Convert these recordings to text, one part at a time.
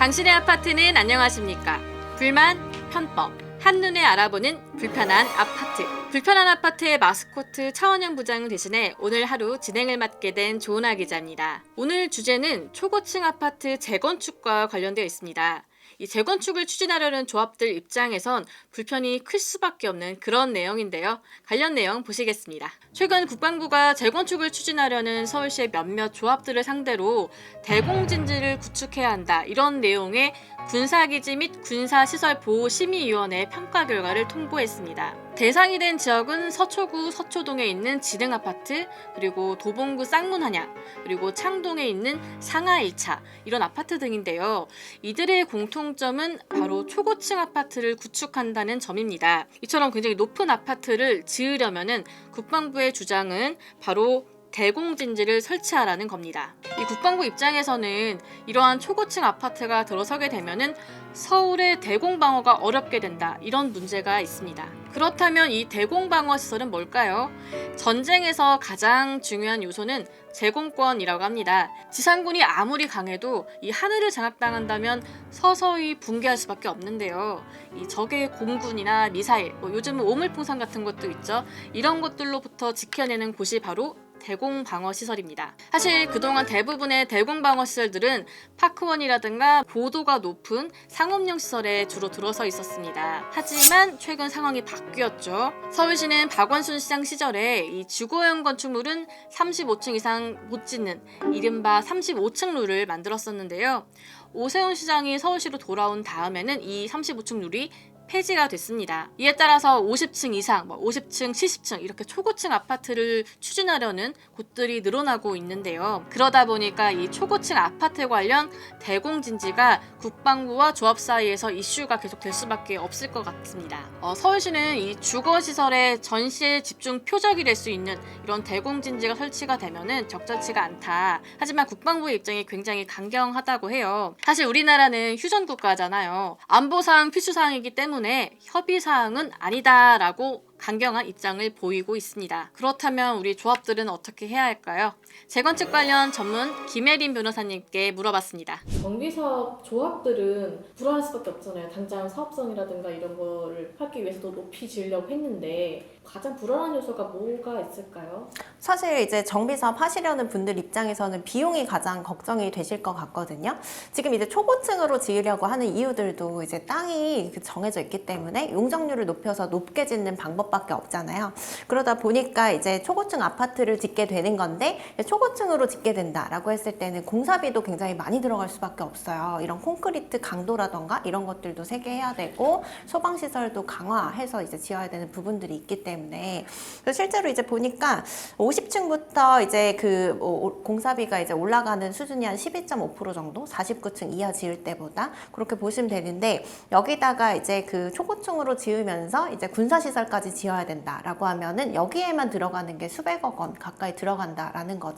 당신의 아파트는 안녕하십니까? 불만, 편법, 한눈에 알아보는 불편한 아파트. 불편한 아파트의 마스코트 차원영 부장 대신에 오늘 하루 진행을 맡게 된 조은하 기자입니다. 오늘 주제는 초고층 아파트 재건축과 관련되어 있습니다. 이 재건축을 추진하려는 조합들 입장에선 불편이 클 수밖에 없는 그런 내용인데요. 관련 내용 보시겠습니다. 최근 국방부가 재건축을 추진하려는 서울시의 몇몇 조합들을 상대로 대공진지를 구축해야 한다, 이런 내용의 군사기지 및 군사시설보호심의위원회 평가 결과를 통보했습니다. 대상이 된 지역은 서초구 서초동에 있는 지능아파트, 그리고 도봉구 쌍문한양, 그리고 창동에 있는 상하 1차, 이런 아파트 등인데요. 이들의 공통점은 바로 초고층 아파트를 구축한다는 점입니다. 이처럼 굉장히 높은 아파트를 지으려면은 국방부의 주장은 바로 대공진지를 설치하라는 겁니다. 이 국방부 입장에서는 이러한 초고층 아파트가 들어서게 되면은 서울의 대공방어가 어렵게 된다, 이런 문제가 있습니다. 그렇다면 이 대공방어 시설은 뭘까요? 전쟁에서 가장 중요한 요소는 제공권이라고 합니다. 지상군이 아무리 강해도 이 하늘을 장악당한다면 서서히 붕괴할 수밖에 없는데요. 이 적의 공군이나 미사일, 요즘은 오물풍선 같은 것도 있죠. 이런 것들로부터 지켜내는 곳이 바로 대공방어시설입니다. 사실 그동안 대부분의 대공방어시설들은 파크원이라든가 고도가 높은 상업용 시설에 주로 들어서 있었습니다. 하지만 최근 상황이 바뀌었죠. 서울시는 박원순 시장 시절에 이 주거용 건축물은 35층 이상 못 짓는 이른바 35층 룰을 만들었었는데요. 오세훈 시장이 서울시로 돌아온 다음에는 이 35층 룰이 폐지가 됐습니다. 이에 따라서 50층 이상, 50층, 70층 이렇게 초고층 아파트를 추진하려는 곳들이 늘어나고 있는데요. 그러다 보니까 이 초고층 아파트 관련 대공진지가 국방부와 조합 사이에서 이슈가 계속될 수밖에 없을 것 같습니다. 서울시는 이 주거시설의 전시에 집중 표적이 될 수 있는 이런 대공진지가 설치가 되면은 적절치가 않다. 하지만 국방부의 입장이 굉장히 강경하다고 해요. 사실 우리나라는 휴전국가잖아요. 안보상 필수사항이기 때문에 협의사항은 아니다라고 강경한 입장을 보이고 있습니다. 그렇다면 우리 조합들은 어떻게 해야 할까요? 재건축 관련 전문 김혜린 변호사님께 물어봤습니다. 정비사업 조합들은 불안할 수밖에 없잖아요. 당장 사업성이라든가 이런 거를 하기 위해서도 높이 지으려고 했는데 가장 불안한 요소가 뭐가 있을까요? 사실 이제 정비사업 하시려는 분들 입장에서는 비용이 가장 걱정이 되실 것 같거든요. 지금 이제 초고층으로 지으려고 하는 이유들도 이제 땅이 정해져 있기 때문에 용적률을 높여서 높게 짓는 방법밖에 없잖아요. 그러다 보니까 이제 초고층 아파트를 짓게 되는 건데, 초고층으로 짓게 된다라고 했을 때는 공사비도 굉장히 많이 들어갈 수밖에 없어요. 이런 콘크리트 강도라던가 이런 것들도 세개해야 되고, 소방시설도 강화해서 이제 지어야 되는 부분들이 있기 때문에, 그래서 실제로 이제 보니까 50층부터 이제 그 공사비가 이제 올라가는 수준이 한 12.5% 정도, 49층 이하 지을 때보다 그렇게 보시면 되는데, 여기다가 이제 그 초고층으로 지으면서 이제 군사시설까지 지어야 된다라고 하면은 여기에만 들어가는 게 수백억 원 가까이 들어간다라는 거죠.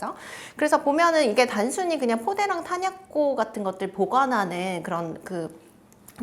그래서 보면은 이게 단순히 그냥 포대랑 탄약고 같은 것들 보관하는 그런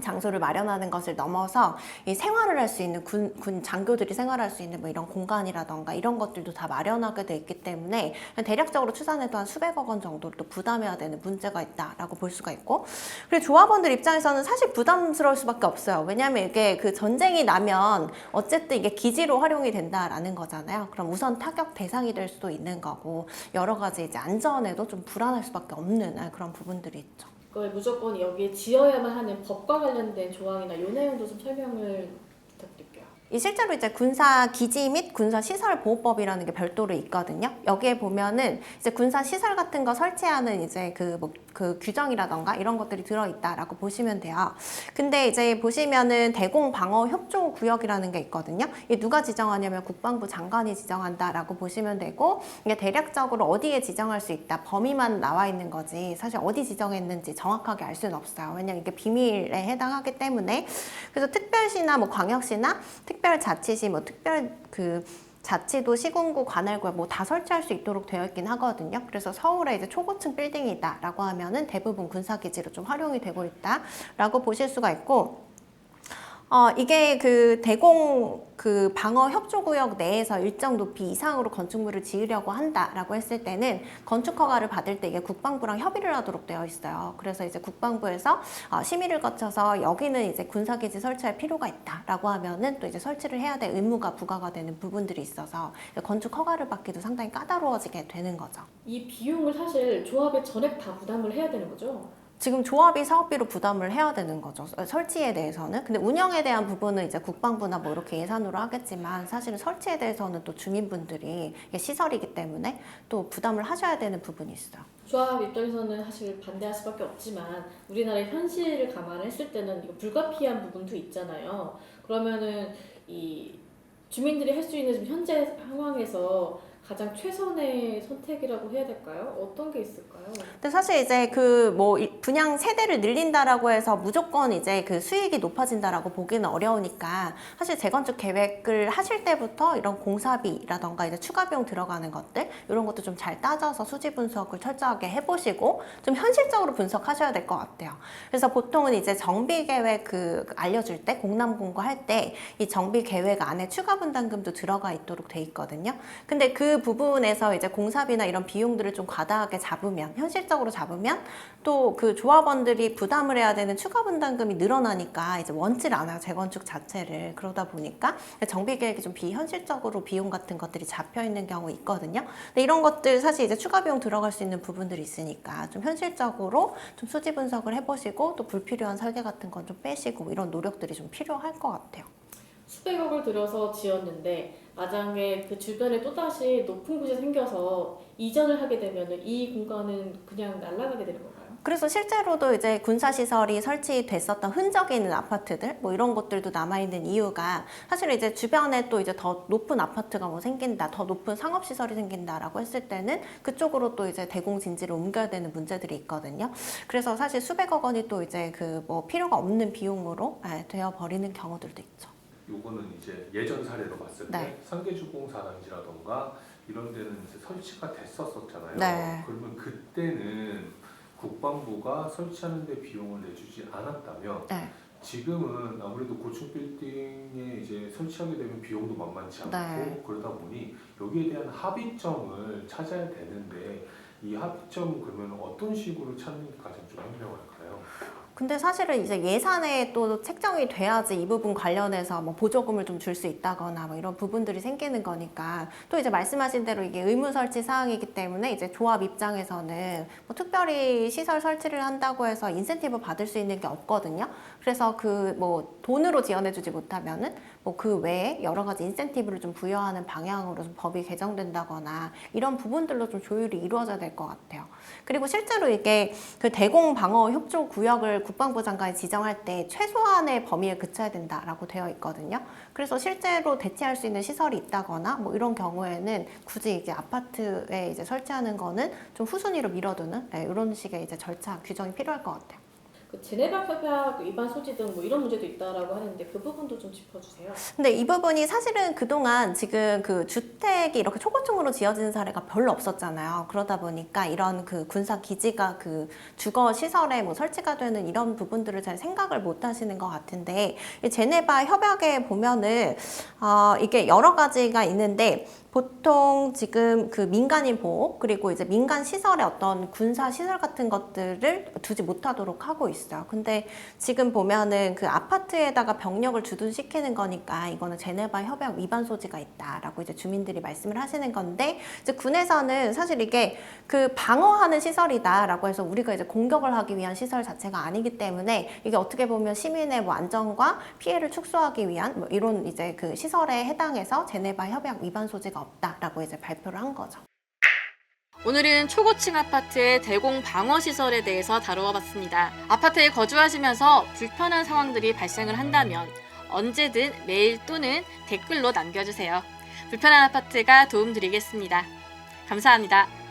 장소를 마련하는 것을 넘어서 이 생활을 할 수 있는 군 장교들이 생활할 수 있는 뭐 이런 공간이라던가 이런 것들도 다 마련하게 돼 있기 때문에 대략적으로 추산해도 한 수백억 원 정도를 또 부담해야 되는 문제가 있다라고 볼 수가 있고, 그리고 조합원들 입장에서는 사실 부담스러울 수밖에 없어요. 왜냐하면 이게 그 전쟁이 나면 어쨌든 이게 기지로 활용이 된다라는 거잖아요. 그럼 우선 타격 대상이 될 수도 있는 거고, 여러 가지 이제 안전에도 좀 불안할 수밖에 없는 그런 부분들이 있죠. 그걸 무조건 여기에 지어야만 하는 법과 관련된 조항이나 요 내용도 좀 설명을 부탁드릴게요. 실제로 이제 군사기지 및 군사시설보호법이라는 게 별도로 있거든요. 여기에 보면은 이제 군사시설 같은 거 설치하는 이제 그 규정이라던가 이런 것들이 들어있다라고 보시면 돼요. 근데 이제 보시면은 대공방어협조구역이라는 게 있거든요. 이게 누가 지정하냐면 국방부 장관이 지정한다라고 보시면 되고, 이게 대략적으로 어디에 지정할 수 있다, 범위만 나와 있는 거지 사실 어디 지정했는지 정확하게 알 수는 없어요. 왜냐면 이게 비밀에 해당하기 때문에. 그래서 특별시나 뭐 광역시나 특별자치시, 뭐 특별 자치도, 시군구, 관할구에 뭐 다 설치할 수 있도록 되어 있긴 하거든요. 그래서 서울에 이제 초고층 빌딩이다라고 하면은 대부분 군사기지로 좀 활용이 되고 있다라고 보실 수가 있고, 이게 그 대공 그 방어 협조구역 내에서 일정 높이 이상으로 건축물을 지으려고 한다라고 했을 때는 건축 허가를 받을 때 이게 국방부랑 협의를 하도록 되어 있어요. 그래서 이제 국방부에서 심의를 거쳐서 여기는 이제 군사기지 설치할 필요가 있다라고 하면은 또 이제 설치를 해야 될 의무가 부과가 되는 부분들이 있어서 건축 허가를 받기도 상당히 까다로워지게 되는 거죠. 이 비용을 사실 조합에 전액 다 부담을 해야 되는 거죠? 지금 조합이 사업비로 부담을 해야 되는 거죠. 설치에 대해서는. 근데 운영에 대한 부분은 이제 국방부나 뭐 이렇게 예산으로 하겠지만 사실은 설치에 대해서는 또 주민분들이 이게 시설이기 때문에 또 부담을 하셔야 되는 부분이 있어요. 조합 입장에서는 사실 반대할 수밖에 없지만 우리나라의 현실을 감안했을 때는 이거 불가피한 부분도 있잖아요. 그러면은 이 주민들이 할 수 있는 지금 현재 상황에서 가장 최선의 선택이라고 해야 될까요? 어떤 게 있을까요? 근데 사실 이제 그 뭐 분양 세대를 늘린다라고 해서 무조건 이제 그 수익이 높아진다라고 보기는 어려우니까 사실 재건축 계획을 하실 때부터 이런 공사비라던가 이제 추가 비용 들어가는 것들 이런 것도 좀 잘 따져서 수지 분석을 철저하게 해보시고 좀 현실적으로 분석하셔야 될 것 같아요. 그래서 보통은 이제 정비 계획 그 알려줄 때 공람 공고할 때 이 정비 계획 안에 추가 분담금도 들어가 있도록 돼 있거든요. 근데 그 부분에서 이제 공사비나 이런 비용들을 좀 과다하게 잡으면 현실적으로 잡으면 또 그 조합원들이 부담을 해야 되는 추가 분담금이 늘어나니까 이제 원치를 않아요, 재건축 자체를. 그러다 보니까 정비 계획이 좀 비현실적으로 비용 같은 것들이 잡혀 있는 경우 있거든요. 근데 이런 것들 사실 이제 추가 비용 들어갈 수 있는 부분들이 있으니까 좀 현실적으로 좀 수지 분석을 해보시고 또 불필요한 설계 같은 건 좀 빼시고 이런 노력들이 좀 필요할 것 같아요. 수백억을 들여서 지었는데 만약에 그 주변에 또다시 높은 곳이 생겨서 이전을 하게 되면 이 공간은 그냥 날아가게 되는 건가요? 그래서 실제로도 이제 군사시설이 설치됐었던 흔적이 있는 아파트들 뭐 이런 것들도 남아있는 이유가 사실 이제 주변에 또 이제 더 높은 아파트가 뭐 생긴다, 더 높은 상업시설이 생긴다라고 했을 때는 그쪽으로 또 이제 대공진지를 옮겨야 되는 문제들이 있거든요. 그래서 사실 수백억 원이 또 이제 그 뭐 필요가 없는 비용으로 되어버리는 경우들도 있죠. 요거는 이제 예전 사례로 봤을 때 네. 상계주공사단지라던가 이런 데는 이제 설치가 됐었잖아요. 네. 그러면 그때는 국방부가 설치하는 데 비용을 내주지 않았다면 네. 지금은 아무래도 고층 빌딩에 이제 설치하게 되면 비용도 만만치 않고 네. 그러다 보니 여기에 대한 합의점을 찾아야 되는데 이 합의점은 그러면 어떤 식으로 찾는 게 가장 좀 현명할까요? 근데 사실은 이제 예산에 또 책정이 돼야지 이 부분 관련해서 뭐 보조금을 좀 줄 수 있다거나 뭐 이런 부분들이 생기는 거니까 또 이제 말씀하신 대로 이게 의무 설치 사항이기 때문에 이제 조합 입장에서는 뭐 특별히 시설 설치를 한다고 해서 인센티브 받을 수 있는 게 없거든요. 그래서 그 뭐 돈으로 지원해주지 못하면은 뭐 그 외에 여러 가지 인센티브를 좀 부여하는 방향으로 좀 법이 개정된다거나 이런 부분들로 좀 조율이 이루어져야 될 것 같아요. 그리고 실제로 이게 그 대공 방어 협조 구역을 국방부 장관이 지정할 때 최소한의 범위에 그쳐야 된다라고 되어 있거든요. 그래서 실제로 대체할 수 있는 시설이 있다거나 뭐 이런 경우에는 굳이 이제 아파트에 이제 설치하는 거는 좀 후순위로 미뤄두는 이런 식의 이제 절차 규정이 필요할 것 같아요. 그 제네바 협약 위반 소지 등 뭐 이런 문제도 있다라고 하는데 그 부분도 좀 짚어주세요. 근데 이 부분이 사실은 그동안 지금 그 주택이 이렇게 초고층으로 지어지는 사례가 별로 없었잖아요. 그러다 보니까 이런 그 군사 기지가 그 주거 시설에 뭐 설치가 되는 이런 부분들을 잘 생각을 못 하시는 것 같은데 이 제네바 협약에 보면은 이게 여러 가지가 있는데 보통 지금 그 민간인 보호 그리고 이제 민간 시설의 어떤 군사 시설 같은 것들을 두지 못하도록 하고 있어요. 근데 지금 보면은 그 아파트에다가 병력을 주둔시키는 거니까 이거는 제네바 협약 위반 소지가 있다라고 이제 주민들이 말씀을 하시는 건데 이제 군에서는 사실 이게 그 방어하는 시설이다라고 해서 우리가 이제 공격을 하기 위한 시설 자체가 아니기 때문에 이게 어떻게 보면 시민의 뭐 안전과 피해를 축소하기 위한 뭐 이런 이제 그 시설에 해당해서 제네바 협약 위반 소지가 없다라고 이제 발표를 한 거죠. 오늘은 초고층 아파트의 대공 방어 시설에 대해서 다루어 봤습니다. 아파트에 거주하시면서 불편한 상황들이 발생을 한다면 언제든 메일 또는 댓글로 남겨주세요. 불편한 아파트가 도움드리겠습니다. 감사합니다.